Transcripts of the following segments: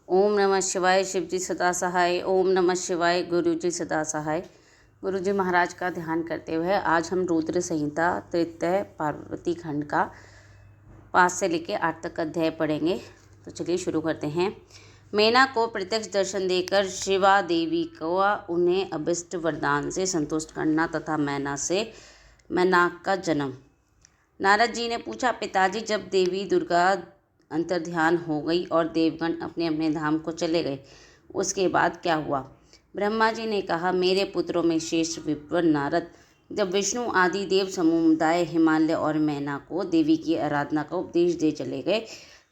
ओम नमः शिवाय। शिव जी सदा सहाय। ओम नमः शिवाय। गुरु जी सदा सहाय। गुरु जी महाराज का ध्यान करते हुए आज हम रुद्र संहिता तृतीय पार्वती खंड का 5 से लेकर 8 तक अध्याय पढ़ेंगे। तो चलिए शुरू करते हैं। मैना को प्रत्यक्ष दर्शन देकर शिवा देवी को उन्हें अभिष्ट वरदान से संतुष्ट करना तथा मैना से मैनाक का जन्म। नारद जी ने पूछा, पिताजी, जब देवी दुर्गा अंतर्ध्यान हो गई और देवगण अपने अपने धाम को चले गए, उसके बाद क्या हुआ? ब्रह्मा जी ने कहा, मेरे पुत्रों में श्रेष्ठ विप्र नारद जब विष्णु आदि देव समुदाय हिमालय और मैना को देवी की आराधना का उपदेश दे चले गए,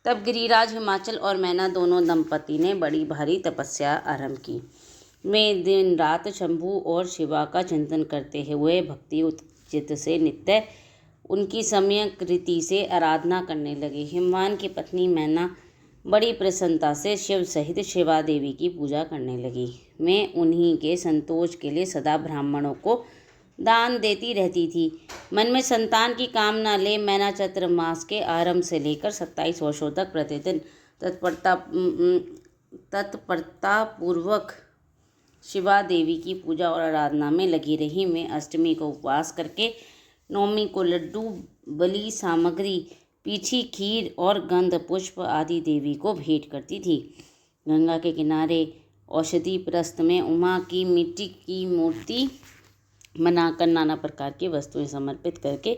तब गिरिराज हिमाचल और मैना दोनों दंपति ने बड़ी भारी तपस्या आरंभ की। वे दिन रात शंभु और शिवा का चिंतन करते हुए भक्ति उचित से नित्य उनकी सम्यक रीति से आराधना करने लगे। हिमवान की पत्नी मैना बड़ी प्रसन्नता से शिव सहित शिवा देवी की पूजा करने लगी। मैं उन्हीं के संतोष के लिए सदा ब्राह्मणों को दान देती रहती थी। मन में संतान की कामना ले मैना चैत्र मास के आरंभ से लेकर 27 वर्षों तक प्रतिदिन तत्परतापूर्वक शिवा देवी की पूजा और आराधना में लगी रही। मैं अष्टमी को उपवास करके नवमी को लड्डू, बलि सामग्री, पीछी खीर और गंध पुष्प आदि देवी को भेंट करती थी। गंगा के किनारे औषधि प्रस्थ में उमा की मिट्टी की मूर्ति बनाकर नाना प्रकार की वस्तुएं समर्पित करके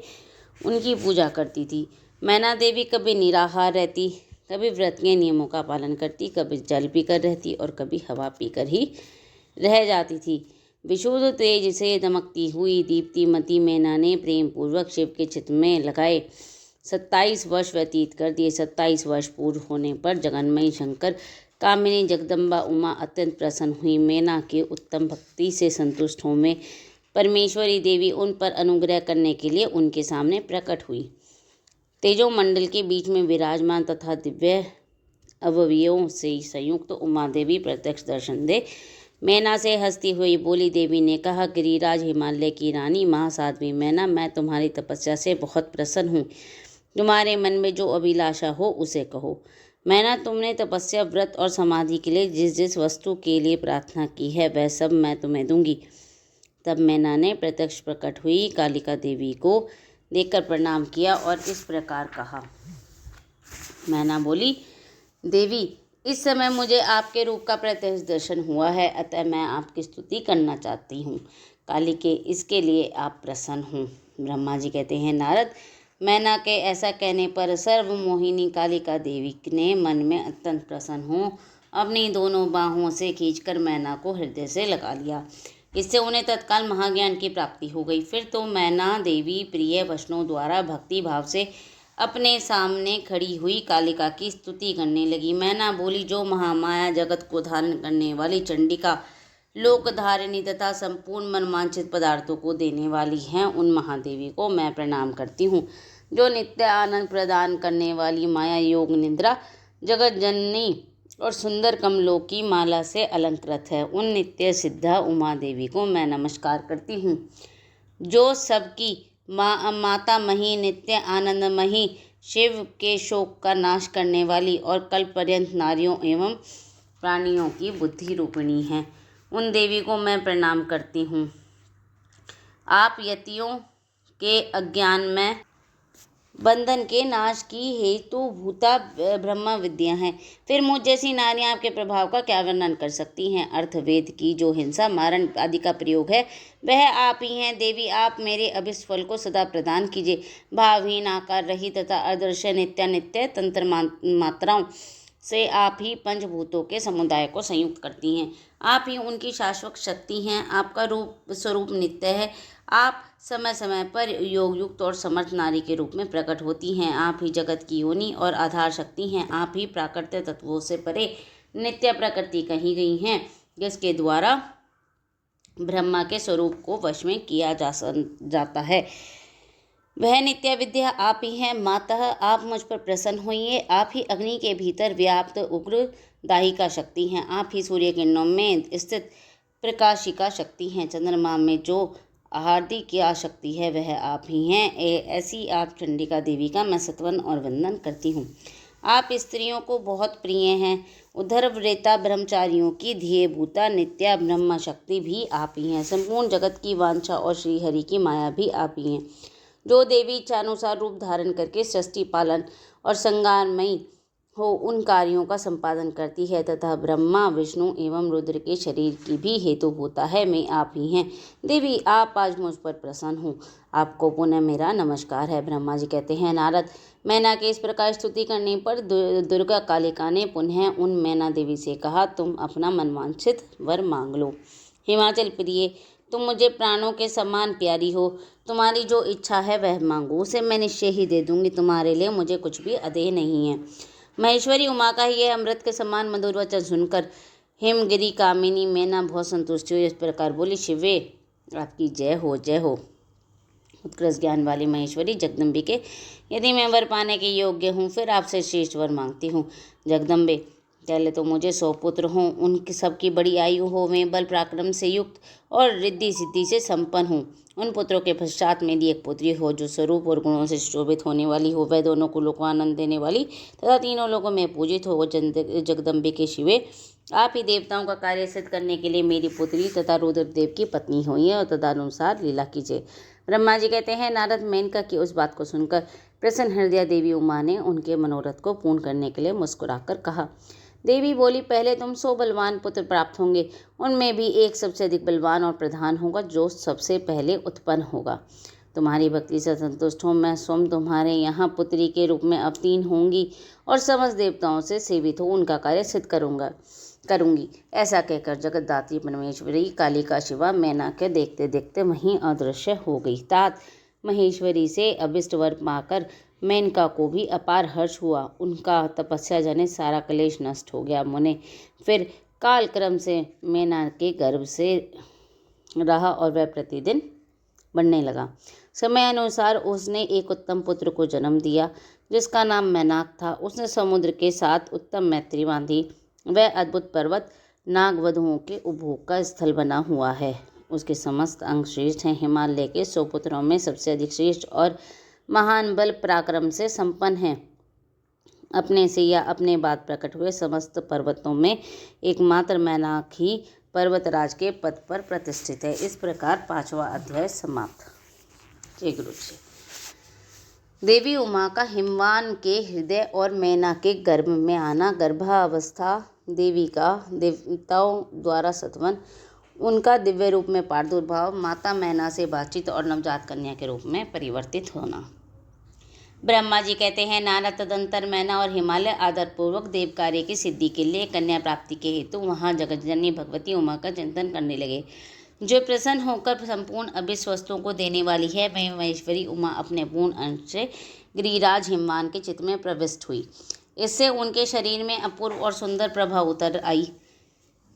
उनकी पूजा करती थी। मैना देवी कभी निराहार रहती, कभी व्रत के नियमों का पालन करती, कभी जल पीकर रहती और कभी हवा पीकर ही रह जाती थी। विशुद्ध तेज से दमकती हुई दीप्तिमती मैना ने प्रेम पूर्वक शिव के चित्त में लगाए 27 वर्ष व्यतीत कर दिए। 27 वर्ष पूर्ण होने पर जगन्मयी शंकर कामिनी जगदम्बा उमा अत्यंत प्रसन्न हुई। मैना के उत्तम भक्ति से संतुष्ट हो में परमेश्वरी देवी उन पर अनुग्रह करने के लिए उनके सामने प्रकट हुई। तेजोमंडल के बीच में विराजमान तथा दिव्य अवयवों से संयुक्त उमा देवी प्रत्यक्ष दर्शन दे मैना से हंसती हुई बोली। देवी ने कहा, गिरिराज हिमालय की रानी महासाध्वी मैना, मैं तुम्हारी तपस्या से बहुत प्रसन्न हूँ। तुम्हारे मन में जो अभिलाषा हो उसे कहो। मैना, तुमने तपस्या, व्रत और समाधि के लिए जिस जिस वस्तु के लिए प्रार्थना की है वह सब मैं तुम्हें दूंगी। तब मैना ने प्रत्यक्ष प्रकट हुई कालिका देवी को देखकर प्रणाम किया और इस प्रकार कहा। मैना बोली, देवी, इस समय मुझे आपके रूप का प्रत्यक्ष दर्शन हुआ है, अतः मैं आपकी स्तुति करना चाहती हूँ। कालिके, इसके लिए आप प्रसन्न हों। ब्रह्मा जी कहते हैं, नारद, मैना के ऐसा कहने पर सर्वमोहिनी कालिका देवी ने मन में अत्यंत प्रसन्न हो अपनी दोनों बाहों से खींचकर मैना को हृदय से लगा लिया। इससे उन्हें तत्काल महाज्ञान की प्राप्ति हो गई। फिर तो मैना देवी प्रिय वचनों द्वारा भक्ति भाव से अपने सामने खड़ी हुई कालिका की स्तुति करने लगी। मैना बोली, जो महामाया जगत को धारण करने वाली चंडिका, लोकधारिणी तथा संपूर्ण मनवांछित पदार्थों को देने वाली हैं, उन महादेवी को मैं प्रणाम करती हूँ। जो नित्य आनंद प्रदान करने वाली माया योग निद्रा, जगत जननी और सुंदर कमलों की माला से अलंकृत है, उन नित्य सिद्धा उमा देवी को मैं नमस्कार करती हूँ। जो सबकी माता मही, नित्य आनंदमयी, शिव के शोक का नाश करने वाली और कल्प पर्यंत नारियों एवं प्राणियों की बुद्धि रूपिणी है, उन देवी को मैं प्रणाम करती हूँ। आप यतियों के अज्ञान में बंधन के नाश की हेतु भूता ब्रह्म विद्या हैं, फिर मुझ जैसी नारियां आपके प्रभाव का क्या वर्णन कर सकती हैं। अर्थवेद की जो हिंसा, मारण आदि का प्रयोग है वह आप ही हैं। देवी, आप मेरे अभिष्ट फल को सदा प्रदान कीजिए। भावहीन, आकार रहित तथा अदृश्य नित्यानित्य तंत्र मात्राओं से आप ही पंचभूतों के समुदाय को संयुक्त करती हैं। आप ही उनकी शाश्वत शक्ति हैं। आपका रूप स्वरूप नित्य है। आप समय समय पर योग युक्त और समर्थ नारी के रूप में प्रकट होती हैं। आप ही जगत की योनि और आधार शक्ति हैं। आप ही प्राकृतिक तत्वों से परे नित्य प्रकृति कही गई हैं, जिसके द्वारा ब्रह्मा के स्वरूप को वश में किया जाता है। वह नित्य विद्या आप ही हैं। मातः, आप मुझ पर प्रसन्न होइए। आप ही अग्नि के भीतर व्याप्त उग्र दाहिका शक्ति हैं। आप ही सूर्य किरणों में स्थित प्रकाशिका शक्ति हैं। चंद्रमा में जो आहार्दी की आशक्ति है वह आप ही हैं। ऐसी आप चंडिका देवी का मैं सत्वन और वंदन करती हूँ। आप स्त्रियों को बहुत प्रिय हैं। उधर व्रेता ब्रह्मचारियों की ध्येयभूता नित्या ब्रह्म शक्ति भी आप ही हैं। संपूर्ण जगत की वांछा और श्रीहरि की माया भी आप ही हैं। जो देवी इच्छानुसार रूप धारण करके सृष्टि पालन और संगारमयी हो उन कार्यों का संपादन करती है तथा ब्रह्मा विष्णु एवं रुद्र के शरीर की भी हेतु होता है, मैं आप ही हैं। देवी आप आज मुझ पर प्रसन्न हो, आपको पुनः मेरा नमस्कार है। ब्रह्मा जी कहते हैं, नारद, मैना के इस प्रकार स्तुति करने पर दुर्गा कालिका ने पुनः उन मैना देवी से कहा, तुम अपना मनवांछित वर मांग लो। हिमाचल प्रिय, तुम मुझे प्राणों के समान प्यारी हो, तुम्हारी जो इच्छा है वह मांगो, उसे मैं निश्चय ही दे दूंगी। तुम्हारे लिए मुझे कुछ भी अदेय नहीं है। महेश्वरी उमा का यह अमृत के समान मधुर वचन सुनकर हिमगिरी कामिनी मैना बहुत संतुष्ट हुई। इस प्रकार बोली, शिवे आपकी जय हो, जय हो। उत्कृष्ट ज्ञान वाली महेश्वरी जगदम्बिके, यदि मैं वर पाने के योग्य हूँ फिर आपसे श्रेष्ठ वर मांगती हूँ। जगदम्बे, पहले तो मुझे 100 पुत्र हों, उनकी सबकी बड़ी आयु हो, मैं बल पराक्रम से युक्त और रिद्धि सिद्धि से संपन्न हूँ। उन पुत्रों के पश्चात मेरी एक पुत्री हो जो स्वरूप और गुणों से शोभित होने वाली हो, वह दोनों कुलों को आनंद देने वाली तथा तीनों लोगों में पूजित हो। जगदम्बिके शिवे, आप ही देवताओं का कार्य सिद्ध करने के लिए मेरी पुत्री तथा रुद्रदेव की पत्नी हुई है और तदनुसार लीला कीजिए। ब्रह्मा जी कहते हैं, नारद, मेनका की उस बात को सुनकर प्रसन्न हृदय देवी उमा ने उनके मनोरथ को पूर्ण करने के लिए मुस्कुराकर कहा। देवी बोली, पहले तुम 100 बलवान पुत्र प्राप्त होंगे, उनमें भी एक सबसे अधिक बलवान और प्रधान होगा जो सबसे पहले उत्पन्न होगा। तुम्हारी भक्ति से संतुष्ट हो मैं स्वयं तुम्हारे यहाँ पुत्री के रूप में अवतीर्ण होंगी और समस्त देवताओं से सेवित हो उनका कार्य सिद्ध करूंगी। ऐसा कहकर जगतदात्री परमेश्वरी कालिका शिवा मैना के देखते देखते वहीं अदृश्य हो गई। तात महेश्वरी से अभिष्ट वर पाकर मेनका को भी अपार हर्ष हुआ। उनका तपस्या जनित सारा क्लेश नष्ट हो गया। मुने फिर कालक्रम से मैना के गर्भ से रहा और वह प्रतिदिन बढ़ने लगा। समय अनुसार उसने एक उत्तम पुत्र को जन्म दिया जिसका नाम मैनाक था। उसने समुद्र के साथ उत्तम मैत्री बांधी। वह अद्भुत पर्वत नागवधुओं के उपभोग का स्थल बना हुआ है। उसके समस्त अंग श्रेष्ठ हैं। हिमालय के 100 पुत्रों में सबसे अधिक श्रेष्ठ और महान बल पराक्रम से संपन्न है। अपने से या अपने बाद प्रकट हुए समस्त पर्वतों में एकमात्र मैनाक ही पर्वतराज के पद पर प्रतिष्ठित है। इस प्रकार 5वां अध्याय समाप्त। जय गुरु जी। देवी उमा का हिमवान के हृदय और मैना के गर्भ में आना, गर्भावस्था देवी का देवताओं द्वारा सत्वन, उनका दिव्य रूप में प्रादुर्भाव, माता मैना से बातचीत और नवजात कन्या के रूप में परिवर्तित होना। ब्रह्मा जी कहते हैं, नारद, तदंतर मैना और हिमालय आदरपूर्वक देव कार्य की सिद्धि के लिए कन्या प्राप्ति के हेतु वहाँ जगतजननी भगवती उमा का चिंतन करने लगे, जो प्रसन्न होकर संपूर्ण अभिष्ट वस्तुओं को देने वाली है। मैं महेश्वरी उमा अपने पूर्ण अंश से गिरिराज हिमवान के चित्त में प्रविष्ट हुई। इससे उनके शरीर में अपूर्व और सुंदर प्रभा उतर आई।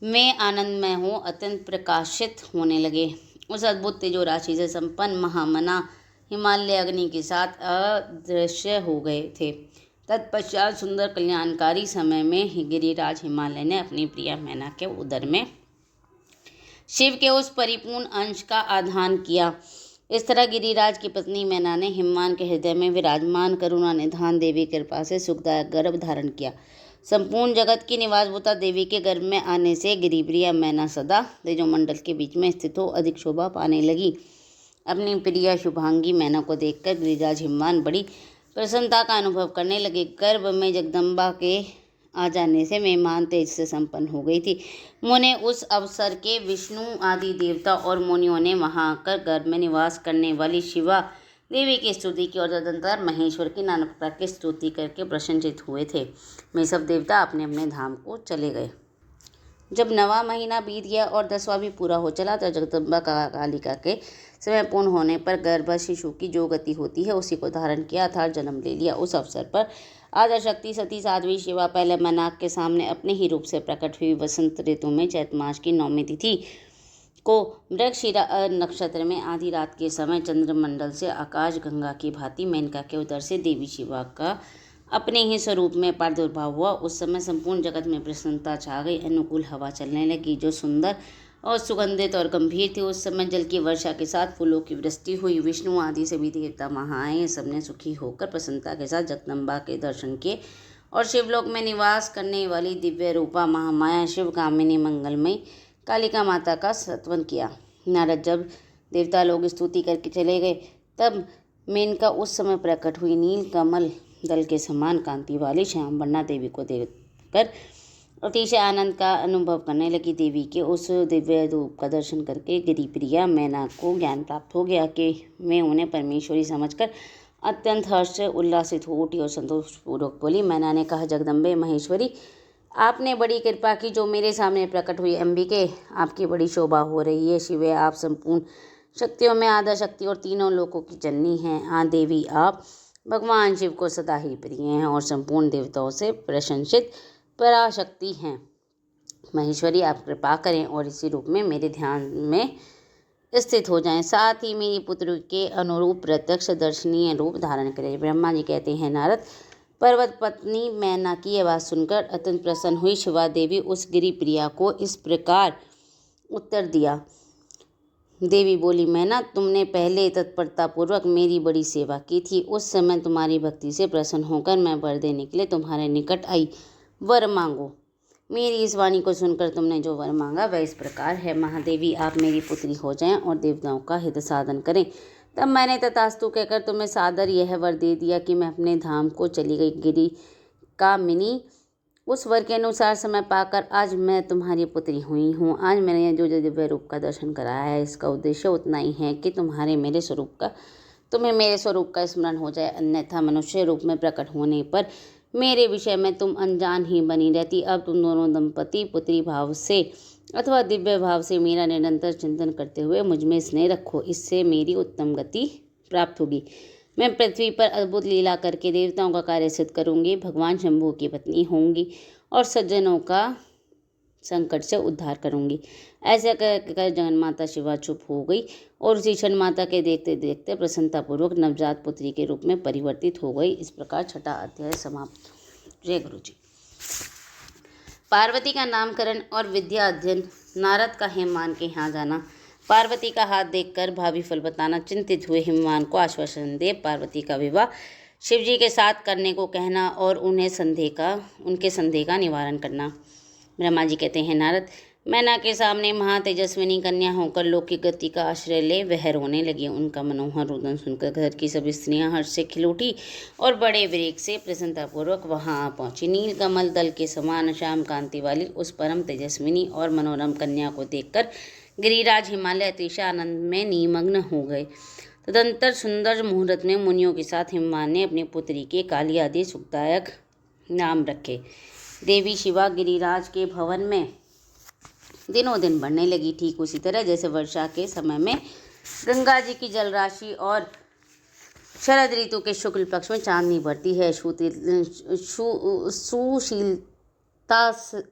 मैं आनंदमय हूँ, अत्यंत प्रकाशित होने लगे। उस अद्भुत तेजो राशि से संपन्न महामना हिमालय अग्नि के साथ अदृश्य हो गए थे। तत्पश्चात सुंदर कल्याणकारी समय में गिरिराज हिमालय ने अपनी प्रिया मैना के उदर में शिव के उस परिपूर्ण अंश का आधान किया। इस तरह गिरिराज की पत्नी मैना ने हिमवान के हृदय में विराजमान करुणा निधान देवी कृपा से सुखदायक गर्भ धारण किया। संपूर्ण जगत की निवासभूता देवी के गर्भ में आने से गिरिप्रिया मैना सदा तेजोमंडल के बीच में स्थित हो अधिक शोभा पाने लगी। अपनी प्रिया शुभांगी मैना को देखकर गिरिराज हिमवान बड़ी प्रसन्नता का अनुभव करने लगे। गर्भ में जगदम्बा के आ जाने से मेहमान तेज से संपन्न हो गई थी। मुने उस अवसर के विष्णु आदि देवता और मुनियों ने वहां आकर गर्भ में निवास करने वाली शिवा देवी की स्तुति की और तदंतर महेश्वर की नाना प्रकार की स्तुति करके प्रशंसित हुए थे। वे सब देवता अपने अपने धाम को चले गए। जब 9वां महीना बीत गया और 10वां भी पूरा हो चला तो जगदम्बा कालिका के समय पूर्ण होने पर गर्भ शिशु की जो गति होती है उसी को धारण किया अर्थात जन्म ले लिया। उस अवसर पर आद्यशक्ति सती साध्वी शिवा पहले मैनाक के सामने अपने ही रूप से प्रकट हुई। वसंत ऋतु में चैत मास की 9वीं तिथि को मृगशिरा नक्षत्र में आधी रात के समय चंद्रमंडल से आकाश गंगा की भांति मेनका के उदर से देवी शिवा का अपने ही स्वरूप में प्रादुर्भाव हुआ। उस समय संपूर्ण जगत में प्रसन्नता छा गई। अनुकूल हवा चलने लगी जो सुंदर और सुगंधित और गंभीर थी। उस समय जल की वर्षा के साथ फूलों की वृष्टि हुई। विष्णु आदि सभी देवता वहाँ आए। सबने सुखी होकर प्रसन्नता के साथ जगदम्बा के दर्शन किए और शिवलोक में निवास करने वाली दिव्य रूपा महामाया शिव कामिनी मंगलमयी कालिका माता का स्तवन किया। नारद जब देवता लोग स्तुति करके चले गए तब मेनका उस समय प्रकट हुई। नील कमल दल के समान कांति वाली श्याम वर्णा देवी को देखकर अतिशय आनंद का अनुभव करने लगी। देवी के उस दिव्य रूप का दर्शन करके गिरिप्रिया मैना को ज्ञान प्राप्त हो गया कि मैं उन्हें परमेश्वरी समझकर अत्यंत हर्ष से उल्लासित हो उठी और संतोषपूर्वक बोली। मैना ने कहा, जगदम्बे महेश्वरी, आपने बड़ी कृपा की जो मेरे सामने प्रकट हुई। अंबिके, आपकी बड़ी शोभा हो रही है। शिवे, आप संपूर्ण शक्तियों में आधा शक्ति और तीनों लोकों की जननी हैं। देवी, आप भगवान शिव को सदा ही प्रिय हैं और संपूर्ण देवताओं से प्रशंसित पराशक्ति हैं। महेश्वरी, आप कृपा करें और इसी रूप में मेरे ध्यान में स्थित हो जाएं, साथ ही मेरी पुत्र के अनुरूप प्रत्यक्ष दर्शनीय रूप धारण करें। ब्रह्मा जी कहते हैं, नारद, पर्वत पत्नी मैना की आवाज़ सुनकर अत्यंत प्रसन्न हुई शिवा देवी उस गिरिप्रिया को इस प्रकार उत्तर दिया। देवी बोली, मैना, तुमने पहले तत्परतापूर्वक मेरी बड़ी सेवा की थी। उस समय तुम्हारी भक्ति से प्रसन्न होकर मैं वर देने के लिए तुम्हारे निकट आई। वर मांगो। मेरी इस वाणी को सुनकर तुमने जो वर मांगा वह इस प्रकार है। महादेवी, आप मेरी पुत्री हो जाएं और देवताओं का हित साधन करें। तब मैंने तथास्तु कहकर तुम्हें सादर यह वर दे दिया कि मैं अपने धाम को चली गई। गिरी कामिनी उस वर के अनुसार समय पाकर आज मैं तुम्हारी पुत्री हुई हूँ। आज मैंने जो दिव्य रूप का दर्शन कराया है, इसका उद्देश्य उतना ही है कि तुम्हें मेरे स्वरूप का स्मरण हो जाए। अन्यथा मनुष्य रूप में प्रकट होने पर मेरे विषय में तुम अनजान ही बनी रहती। अब तुम दोनों दंपति पुत्री भाव से अथवा दिव्य भाव से मेरा निरंतर चिंतन करते हुए मुझ में स्नेह रखो। इससे मेरी उत्तम गति प्राप्त होगी। मैं पृथ्वी पर अद्भुत लीला करके देवताओं का कार्य सिद्ध करूंगी। भगवान शंभू की पत्नी होंगी और सज्जनों का संकट से उद्धार करूंगी। ऐसा कहकर जगन्माता शिवा चुप हो गई और उसी क्षण माता के देखते देखते प्रसन्नतापूर्वक नवजात पुत्री के रूप में परिवर्तित हो गई। इस प्रकार छठा अध्याय समाप्त। जय गुरु जी। पार्वती का नामकरण और विद्या अध्ययन। नारद का हिमवान के यहाँ जाना। पार्वती का हाथ देखकर भावी फल बताना। चिंतित हुए हिमवान को आश्वासन दे पार्वती का विवाह शिवजी के साथ करने को कहना और उनके संदेह का निवारण करना। ब्रह्मा जी कहते हैं, नारद, मैना के सामने महातेजस्विनी कन्या होकर लौकिक गति का आश्रय ले वह रोने लगी। उनका मनोहर रुदन सुनकर घर की सभी स्त्रियां हर्ष से खिल उठी और बड़े वेग से प्रसन्नतापूर्वक वहां आ पहुंची। नील कमल दल के समान श्याम कांति वाली उस परम तेजस्विनी और मनोरम कन्या को देखकर गिरिराज हिमालय अतिशय आनंद में निमग्न हो गए। तदंतर सुंदर मुहूर्त में मुनियों के साथ हिमवान ने अपनी पुत्री के काली आदि सुखदायक नाम रखे। देवी शिवा गिरिराज के भवन में दिनों दिन बढ़ने लगी। ठीक उसी तरह जैसे वर्षा के समय में गंगा जी की जलराशि और शरद ऋतु के शुक्ल पक्ष में चांदनी बढ़ती है। सुशीलता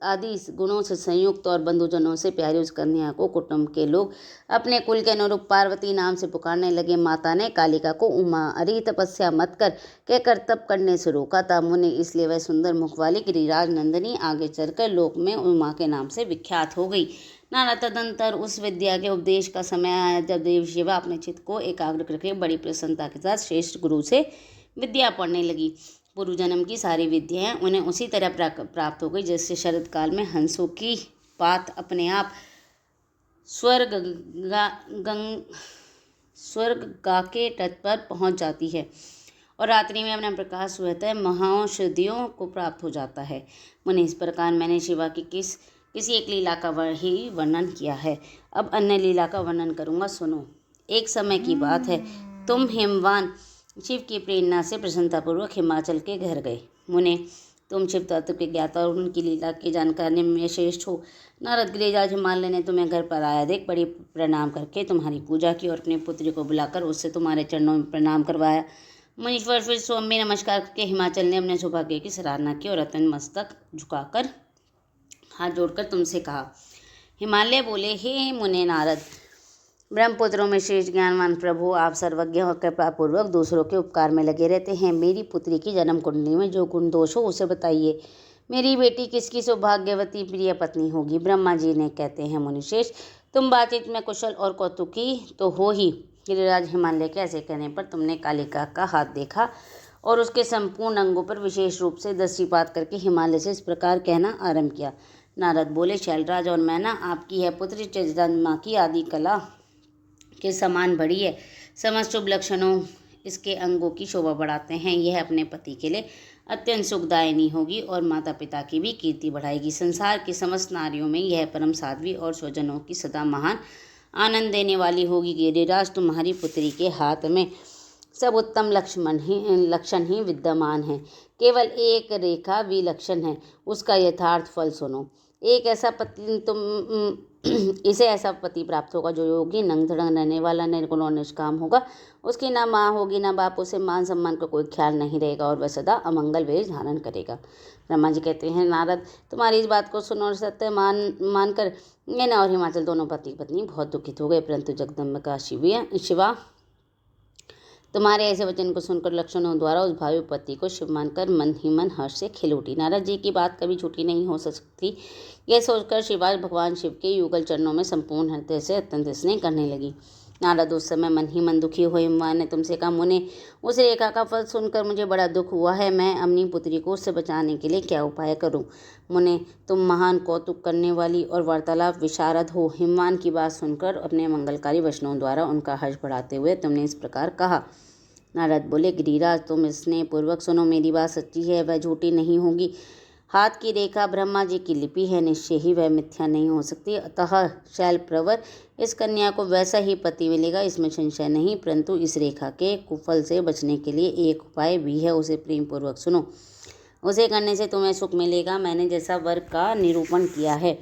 आदि गुणों से संयुक्त और बंधुजनों से प्यारी उस कन्या को कुटुंब के लोग अपने कुल के अनुरूप पार्वती नाम से पुकारने लगे। माता ने कालिका को उमा, अरे तपस्या मत कर कहकर तप करने से रोका था। मुनि इसलिए वह सुंदर मुख वाली गिरिराज नंदिनी आगे चलकर लोक में उमा के नाम से विख्यात हो गई। नाना तदंतर उस विद्या के उपदेश का समय आया जब देवी शिवा अपने चित्त को एकाग्र करके बड़ी प्रसन्नता के साथ श्रेष्ठ गुरु से विद्या पढ़ने लगी। पूर्व जन्म की सारी विद्याएं उन्हें उसी तरह प्राप्त हो गई जैसे शरद काल में हंसों की पात अपने आप स्वर्ग गा के तट पर पहुंच जाती है और रात्रि में अपना प्रकाश स्वतः महाऔषधियों को प्राप्त हो जाता है। मुने, इस प्रकार मैंने शिवा की किसी एक लीला का ही वर्णन किया है। अब अन्य लीला का वर्णन करूँगा, सुनो। एक समय की बात है, तुम हिमवान शिव की प्रेरणा से प्रसन्नतापूर्वक हिमाचल के घर गए। मुने, तुम शिव तत्व के ज्ञाता और उनकी लीला की जानकारी में श्रेष्ठ हो। नारद गिरिराज हिमालय ने तुम्हें घर पर आया देख बड़ी प्रणाम करके तुम्हारी पूजा की और अपनी पुत्री को बुलाकर उससे तुम्हारे चरणों में प्रणाम करवाया। मुनीश्वर फिर स्वामी नमस्कार करके हिमाचल ने अपने सौभाग्य की सराहना की और रतन मस्तक झुकाकर हाथ जोड़कर तुमसे कहा। हिमालय बोले, हे मुने नारद, ब्रह्मपुत्रों में श्रेष्ठ ज्ञानवान प्रभु, आप सर्वज्ञ और कृपापूर्वक दूसरों के उपकार में लगे रहते हैं। मेरी पुत्री की जन्म कुंडली में जो गुण दोष हो उसे बताइए। मेरी बेटी किसकी सौभाग्यवती प्रिय पत्नी होगी। ब्रह्मा जी ने कहते हैं, मुनिश्रेष्ठ, तुम बातचीत में कुशल और कौतुकी तो हो ही। गिरिराज हिमालय के ऐसे कहने पर तुमने कालिका का हाथ देखा और उसके संपूर्ण अंगों पर विशेष रूप से दृष्टिपात करके हिमालय से इस प्रकार कहना आरंभ किया। नारद बोले, शैलराज और मैना, आपकी यह पुत्री जन्मा की आदि कला के समान बड़ी है। समस्त शुभ लक्षणों इसके अंगों की शोभा बढ़ाते हैं। यह अपने पति के लिए अत्यंत सुखदायिनी होगी और माता पिता की भी कीर्ति बढ़ाएगी। संसार की समस्त नारियों में यह परम साध्वी और स्वजनों की सदा महान आनंद देने वाली होगी। गिरिराज, तुम्हारी पुत्री के हाथ में सब उत्तम लक्षण ही विद्यमान हैं। केवल एक रेखा विलक्षण है, उसका यथार्थ फल सुनो। एक ऐसा पति इसे ऐसा पति प्राप्त होगा जो योगी, नंग धड़ंग रहने वाला, निर्गुण और निष्काम होगा। उसकी ना माँ होगी ना बाप, उसे मान सम्मान का कोई ख्याल नहीं रहेगा और वह सदा अमंगल वेश धारण करेगा। ब्रह्मा जी कहते हैं, नारद, तुम्हारी इस बात को सुनो और सत्य मानकर मैना और हिमाचल दोनों पति पत्नी बहुत दुखित हो गए। परंतु जगदम्बिका शिवा तुम्हारे ऐसे वचन को सुनकर लक्षणों द्वारा उस भावी पति को शिव मानकर मन ही मन हर्ष से खिल उठी। नारद जी की बात कभी झूठी नहीं हो सकती, यह सोचकर शिवा भगवान शिव के युगल चरणों में संपूर्ण हृदय से अत्यंत स्नेह करने लगी। नारद उस समय मन ही मन दुखी हुए। हिमवान ने तुमसे कहा, मुने, उस रेखा का फल सुनकर मुझे बड़ा दुख हुआ है। मैं अपनी पुत्री को उससे बचाने के लिए क्या उपाय करूं? मुने, तुम महान कौतुक करने वाली और वार्तालाप विशारद हो। हिमवान की बात सुनकर अपने मंगलकारी वचनों द्वारा उनका हर्ष बढ़ाते हुए तुमने इस प्रकार कहा। नारद बोले, गिरिराज, तुम स्नेह पूर्वक सुनो, मेरी बात सच्ची है, वह झूठी नहीं होगी। हाथ की रेखा ब्रह्मा जी की लिपि है, निश्चय ही वह मिथ्या नहीं हो सकती। अतः शैल प्रवर इस कन्या को वैसा ही पति मिलेगा, इसमें संशय नहीं। परंतु इस रेखा के कुफल से बचने के लिए एक उपाय भी है, उसे प्रेम पूर्वक सुनो। उसे करने से तुम्हें सुख मिलेगा। मैंने जैसा वर का निरूपण किया है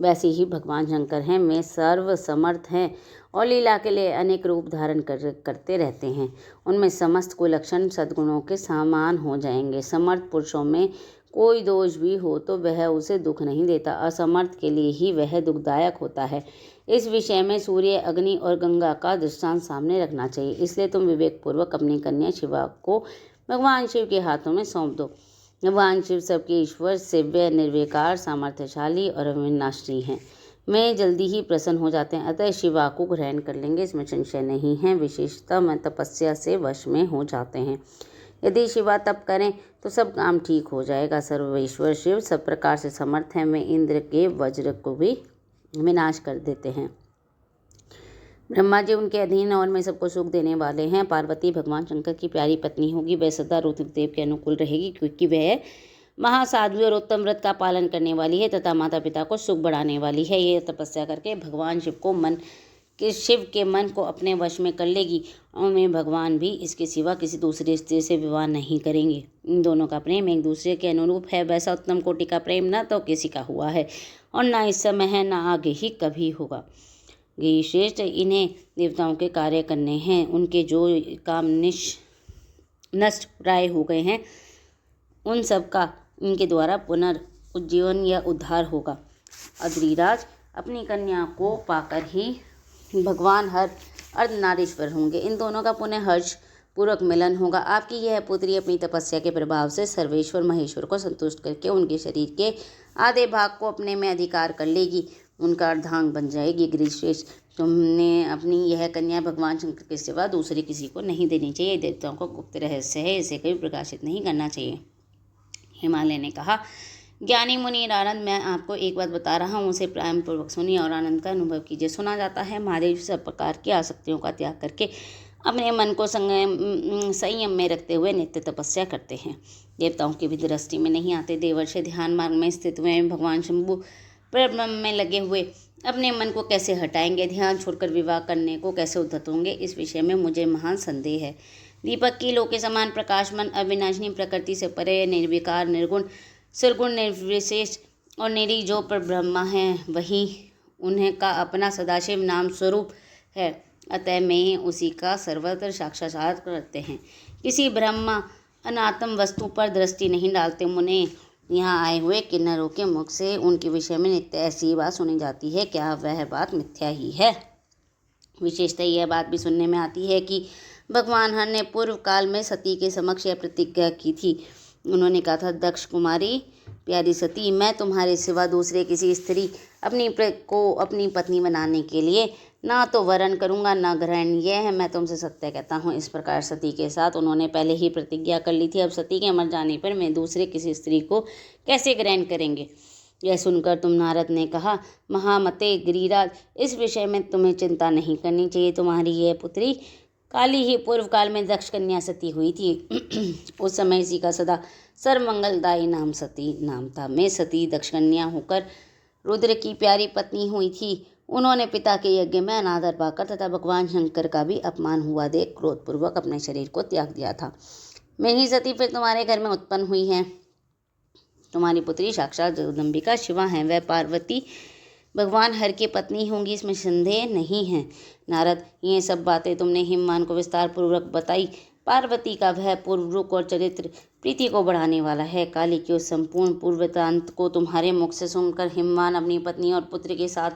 वैसे ही भगवान शंकर हैं। वे सर्व समर्थ हैं और लीला के लिए अनेक रूप धारण करते रहते हैं। उनमें समस्त कुलक्षण सद्गुणों के समान हो जाएंगे। समर्थ पुरुषों में कोई दोष भी हो तो वह उसे दुख नहीं देता, असमर्थ के लिए ही वह दुखदायक होता है। इस विषय में सूर्य, अग्नि और गंगा का दृष्टांत सामने रखना चाहिए। इसलिए तुम विवेकपूर्वक अपनी कन्या शिवा को भगवान शिव के हाथों में सौंप दो। भगवान शिव सबके ईश्वर, सेव्य, निर्विकार, सामर्थ्यशाली और अविनाशी हैं। वे जल्दी ही प्रसन्न हो जाते हैं, अतः शिवा को ग्रहण कर लेंगे, इसमें संशय नहीं है। विशेषतः में तपस्या से वश में हो जाते हैं। यदि शिवा तप करें तो सब काम ठीक हो जाएगा। सर्वेश्वर शिव सब प्रकार से समर्थ हैं। वे इंद्र के वज्र को भी विनाश कर देते हैं। ब्रह्मा जी उनके अधीन और में सबको सुख देने वाले हैं। पार्वती भगवान शंकर की प्यारी पत्नी होगी। वह सदा रुद्रदेव के अनुकूल रहेगी, क्योंकि वह महासाध्वी और उत्तम व्रत का पालन करने वाली है तथा माता पिता को सुख बढ़ाने वाली है। यह तपस्या करके भगवान शिव के मन को अपने वश में कर लेगी और में भगवान भी इसके सिवा किसी दूसरे स्त्री से विवाह नहीं करेंगे। इन दोनों का प्रेम एक दूसरे के अनुरूप है। वैसा उत्तम कोटि का प्रेम न तो किसी का हुआ है और न इस समय है, न आगे ही कभी होगा। ये श्रेष्ठ इन्हें देवताओं के कार्य करने हैं। उनके जो काम नष्ट प्राय हो गए हैं उन सब का इनके द्वारा पुनर्उज्जीवन या उद्धार होगा। अद्रिराज, अपनी कन्या को पाकर ही भगवान हर अर्धनारीश्वर होंगे। इन दोनों का पुनः हर्ष पूर्वक मिलन होगा। आपकी यह पुत्री अपनी तपस्या के प्रभाव से सर्वेश्वर महेश्वर को संतुष्ट करके उनके शरीर के आधे भाग को अपने में अधिकार कर लेगी, उनका अर्धांग बन जाएगी। गिरिश्रेष्ठ, तुमने अपनी यह कन्या भगवान शंकर के सिवा दूसरे किसी को नहीं देनी चाहिए। देवताओं को गुप्त रहस्य है, इसे कभी प्रकाशित नहीं करना चाहिए। हिमालय ने कहा, ज्ञानी मुनि नारद, मैं आपको एक बात बता रहा हूँ, उसे प्रेम पूर्वक सुनिए और आनंद का अनुभव कीजिए। सुना जाता है महादेव सब प्रकार की आसक्तियों का त्याग करके अपने मन को संयम में रखते हुए नित्य तपस्या करते हैं। देवताओं की भी दृष्टि में नहीं आते। देवर्षि ध्यान मार्ग में स्थित हुए भगवान शंभु ब्रह्म में लगे हुए अपने मन को कैसे हटाएंगे? ध्यान छोड़कर विवाह करने को कैसे उद्धत होंगे? इस विषय में मुझे महान संदेह है। दीपक की लो के समान प्रकाशमान, अविनाशिनी, प्रकृति से परे, निर्विकार, निर्गुण, सुरगुण, निर्विशेष और निरी जो पर ब्रह्मा है, वही उन्हें का अपना सदाशिव नाम स्वरूप है। अतः में उसी का सर्वत्र साक्षात्कार करते हैं। किसी ब्रह्मा अनात्म वस्तु पर दृष्टि नहीं डालते। मुने, यहाँ आए हुए किन्नरों के मुख से उनके विषय में नित्य ऐसी बात सुनी जाती है, क्या वह बात मिथ्या ही है? विशेषतः यह बात भी सुनने में आती है कि भगवान हर ने पूर्व काल में सती के समक्ष यह प्रतिज्ञा की थी। उन्होंने कहा था, दक्ष कुमारी, प्यारी सती, मैं तुम्हारे सिवा दूसरे किसी स्त्री को अपनी पत्नी बनाने के लिए ना तो वरण करूँगा ना ग्रहण। यह है मैं तुमसे सत्य कहता हूँ। इस प्रकार सती के साथ उन्होंने पहले ही प्रतिज्ञा कर ली थी। अब सती के मर जाने पर मैं दूसरे किसी स्त्री को कैसे ग्रहण करेंगे। यह सुनकर तुम नारद ने कहा, महामते गिरिराज, इस विषय में तुम्हें चिंता नहीं करनी चाहिए। तुम्हारी यह पुत्री काली ही पूर्व काल में दक्ष कन्या सती हुई थी। उस समय इसी का सदा सर्वमंगलदायी नाम सती नाम था। मैं सती दक्ष कन्या होकर रुद्र की प्यारी पत्नी हुई थी। उन्होंने पिता के यज्ञ में अनादर पाकर तथा भगवान शंकर का भी अपमान हुआ देख क्रोधपूर्वक अपने शरीर को त्याग दिया था। मैं ही सती फिर तुम्हारे घर में उत्पन्न हुई है। तुम्हारी पुत्री साक्षात जगदम्बिका शिवा हैं। वह पार्वती भगवान हर की पत्नी होंगी, इसमें संदेह नहीं है। नारद, ये सब बातें तुमने हिमवान को विस्तार पूर्वक बताई। पार्वती का वह पूर्व रूप और चरित्र प्रीति को बढ़ाने वाला है। काली की उस संपूर्ण पूर्ववृत्तांत को तुम्हारे मुख से सुनकर हिमवान अपनी पत्नी और पुत्र के साथ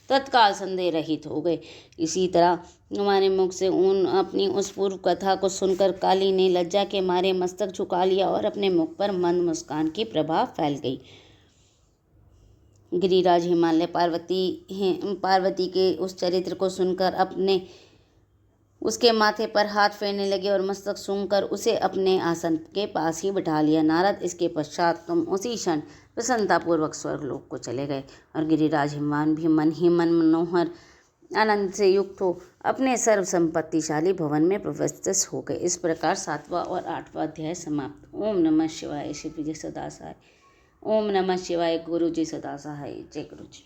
तत्काल संदेह रहित हो गए। इसी तरह तुम्हारे मुख से अपनी उस पूर्व कथा को सुनकर काली ने लज्जा के मारे मस्तक झुका लिया और अपने मुख पर मंद मुस्कान की प्रभा फैल गई। गिरिराज हिमालय पार्वती के उस चरित्र को सुनकर उसके माथे पर हाथ फेरने लगे और मस्तक सूंघकर उसे अपने आसन के पास ही बिठा लिया। नारद, इसके पश्चात तुम उसी क्षण प्रसन्नतापूर्वक स्वर्गलोक को चले गए और गिरिराज हिमवान भी मन ही मन मनोहर आनंद से युक्त हो अपने सर्व संपत्तिशाली भवन में प्रविष्ट हो गए। इस प्रकार 7वां और 8वां अध्याय समाप्त। ओम नमः शिवाय। शिव जी सदा सहाय। ओम नमः शिवाय। गुरु जी सदा सहाय। जय गुरु जी।